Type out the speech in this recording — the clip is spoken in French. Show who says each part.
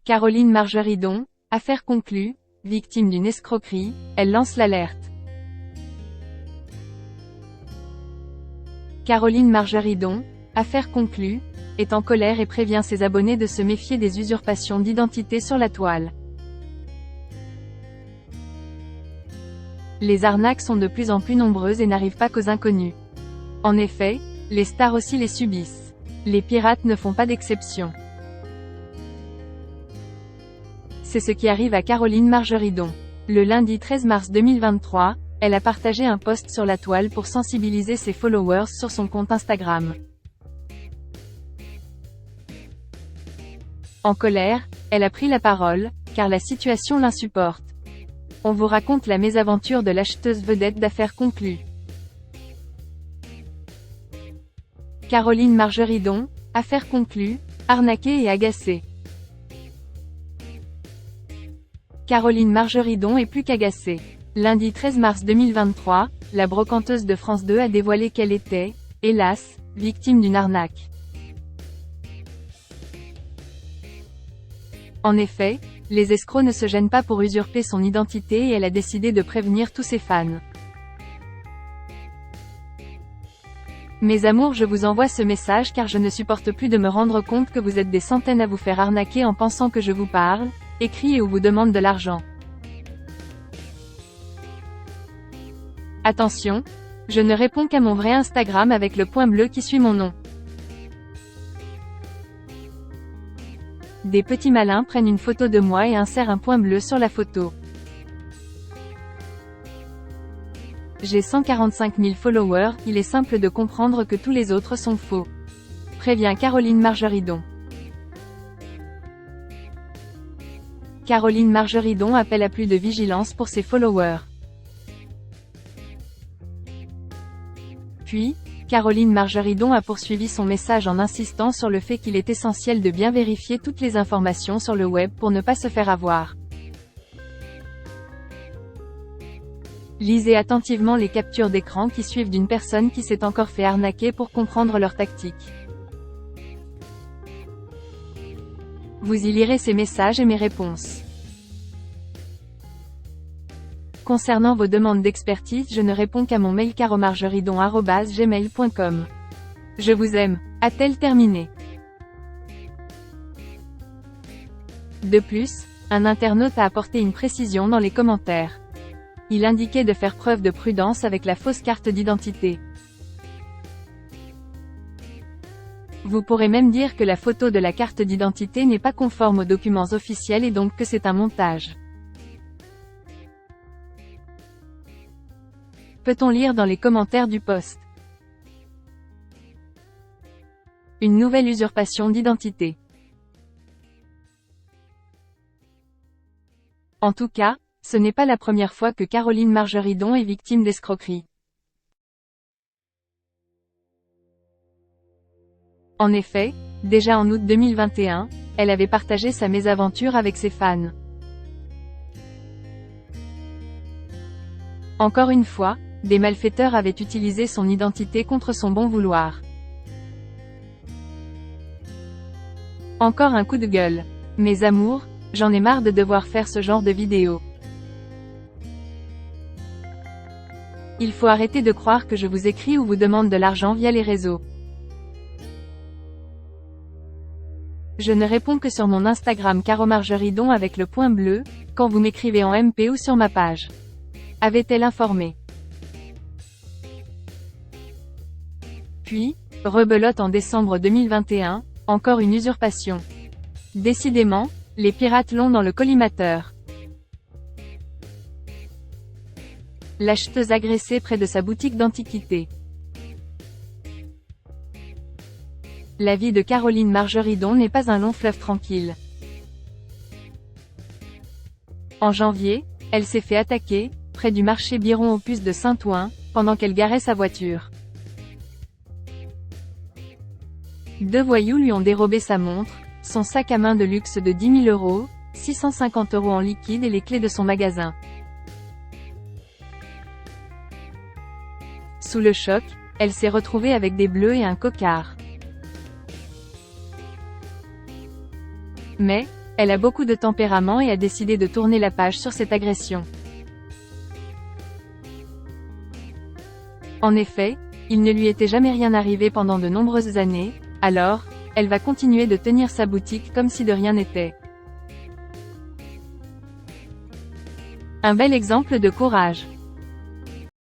Speaker 1: Caroline Margeridon, affaire conclue, victime d'une escroquerie, elle lance l'alerte. Caroline Margeridon, affaire conclue, est en colère et prévient ses abonnés de se méfier des usurpations d'identité sur la toile. Les arnaques sont de plus en plus nombreuses et n'arrivent pas qu'aux inconnus. En effet, les stars aussi les subissent. Les pirates ne font pas d'exception. C'est ce qui arrive à Caroline Margeridon. Le lundi 13 mars 2023, elle a partagé un post sur la toile pour sensibiliser ses followers sur son compte Instagram. En colère, elle a pris la parole, car la situation l'insupporte. On vous raconte la mésaventure de l'acheteuse vedette d'affaires conclues. Caroline Margeridon, affaire conclue, arnaquée et agacée. Caroline Margeridon est plus qu'agacée. Lundi 13 mars 2023, la brocanteuse de France 2 a dévoilé qu'elle était, hélas, victime d'une arnaque. En effet, les escrocs ne se gênent pas pour usurper son identité et elle a décidé de prévenir tous ses fans. Mes amours, je vous envoie ce message car je ne supporte plus de me rendre compte que vous êtes des centaines à vous faire arnaquer en pensant que je vous parle, écris et ou vous demande de l'argent. Attention, je ne réponds qu'à mon vrai Instagram avec le point bleu qui suit mon nom. Des petits malins prennent une photo de moi et insèrent un point bleu sur la photo. J'ai 145 000 followers, il est simple de comprendre que tous les autres sont faux. Prévient Caroline Margeridon. Caroline Margeridon appelle à plus de vigilance pour ses followers. Puis, Caroline Margeridon a poursuivi son message en insistant sur le fait qu'il est essentiel de bien vérifier toutes les informations sur le web pour ne pas se faire avoir. Lisez attentivement les captures d'écran qui suivent d'une personne qui s'est encore fait arnaquer pour comprendre leur tactique. Vous y lirez ces messages et mes réponses. Concernant vos demandes d'expertise, je ne réponds qu'à mon mail caromargeridon@gmail.com. Je vous aime, a-t-elle terminé. De plus, un internaute a apporté une précision dans les commentaires. Il indiquait de faire preuve de prudence avec la fausse carte d'identité. Vous pourrez même dire que la photo de la carte d'identité n'est pas conforme aux documents officiels et donc que c'est un montage. Peut-on lire dans les commentaires du post. Une nouvelle usurpation d'identité. En tout cas, ce n'est pas la première fois que Caroline Margeridon est victime d'escroquerie. En effet, déjà en août 2021, elle avait partagé sa mésaventure avec ses fans. Encore une fois, des malfaiteurs avaient utilisé son identité contre son bon vouloir. Encore un coup de gueule. Mes amours, j'en ai marre de devoir faire ce genre de vidéo. Il faut arrêter de croire que je vous écris ou vous demande de l'argent via les réseaux. Je ne réponds que sur mon Instagram caromargeridon avec le point bleu, quand vous m'écrivez en MP ou sur ma page. Avait-elle informé. Puis, rebelote en décembre 2021, encore une usurpation. Décidément, les pirates l'ont dans le collimateur. L'acheteuse agressée près de sa boutique d'antiquités. La vie de Caroline Margeridon n'est pas un long fleuve tranquille. En janvier, elle s'est fait attaquer, près du marché Biron aux Puces de Saint-Ouen, pendant qu'elle garait sa voiture. Deux voyous lui ont dérobé sa montre, son sac à main de luxe de 10 000 €, 650 € en liquide et les clés de son magasin. Sous le choc, elle s'est retrouvée avec des bleus et un cocard. Mais, Elle a beaucoup de tempérament et a décidé de tourner la page sur cette agression. En effet, il ne lui était jamais rien arrivé pendant de nombreuses années, alors, elle va continuer de tenir sa boutique comme si de rien n'était. Un bel exemple de courage.